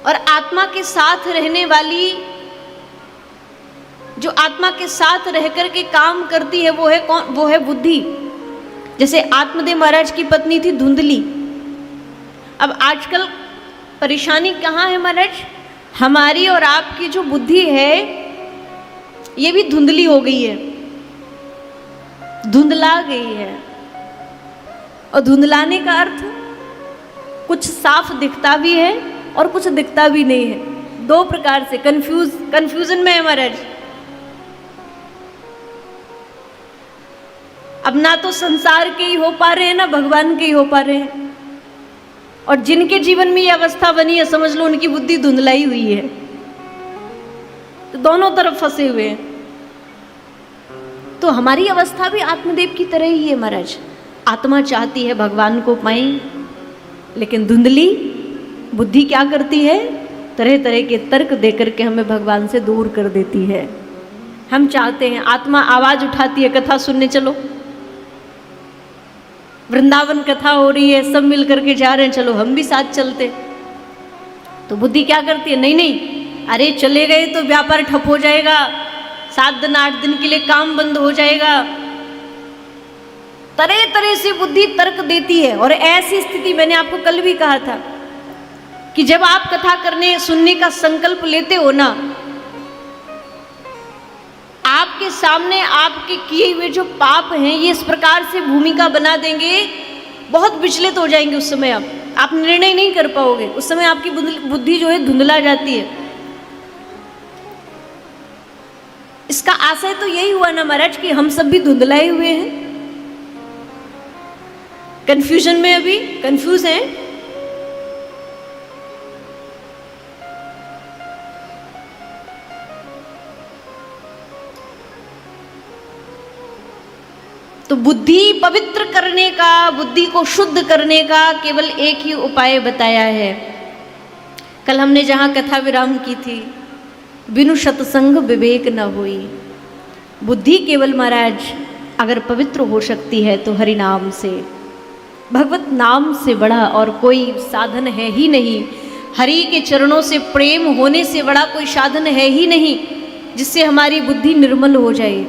और आत्मा के साथ रहने वाली, जो आत्मा के साथ रहकर के काम करती है, वो है कौन? वो है बुद्धि। जैसे आत्मदेव महाराज की पत्नी थी धुंधली। अब आजकल परेशानी कहाँ है महाराज? हमारी और आपकी जो बुद्धि है ये भी धुंधली हो गई है, धुंधला गई है। और धुंधलाने का अर्थ, कुछ साफ दिखता भी है और कुछ दिखता भी नहीं है। दो प्रकार से कंफ्यूजन में है महाराज। अब ना तो संसार के ही हो पा रहे हैं, ना भगवान के ही हो पा रहे हैं। और जिनके जीवन में ये अवस्था बनी है, समझ लो उनकी बुद्धि धुंधलाई हुई है। तो दोनों तरफ फंसे हुए हैं। तो हमारी अवस्था भी आत्मदेव की तरह ही है महाराज। आत्मा चाहती है भगवान को पाए, लेकिन धुंधली बुद्धि क्या करती है? तरह तरह के तर्क देकर के हमें भगवान से दूर कर देती है। हम चाहते हैं, आत्मा आवाज उठाती है, कथा सुनने चलो, वृंदावन कथा हो रही है, सब मिल करके जा रहे हैं, चलो हम भी साथ चलते। तो बुद्धि क्या करती है? नहीं नहीं, अरे चले गए तो व्यापार ठप हो जाएगा, 7 दिन 8 दिन के लिए काम बंद हो जाएगा। तरह तरह से बुद्धि तर्क देती है। और ऐसी स्थिति, मैंने आपको कल भी कहा था कि जब आप कथा करने सुनने का संकल्प लेते हो ना, आपके सामने आपके किए हुए जो पाप हैं ये इस प्रकार से भूमिका बना देंगे, बहुत विचलित हो जाएंगे। उस समय आप निर्णय नहीं कर पाओगे। उस समय आपकी बुद्धि जो है धुंधला जाती है। इसका आशय तो यही हुआ ना महाराज कि हम सब भी धुंधलाए हुए हैं, कंफ्यूजन में, अभी कंफ्यूज हैं। तो बुद्धि पवित्र करने का, बुद्धि को शुद्ध करने का केवल एक ही उपाय बताया है। कल हमने जहाँ कथा विराम की थी, बिनु सत्संग विवेक न होई। बुद्धि केवल महाराज अगर पवित्र हो सकती है तो हरि नाम से, भगवत नाम से बड़ा और कोई साधन है ही नहीं। हरि के चरणों से प्रेम होने से बड़ा कोई साधन है ही नहीं जिससे हमारी बुद्धि निर्मल हो जाए।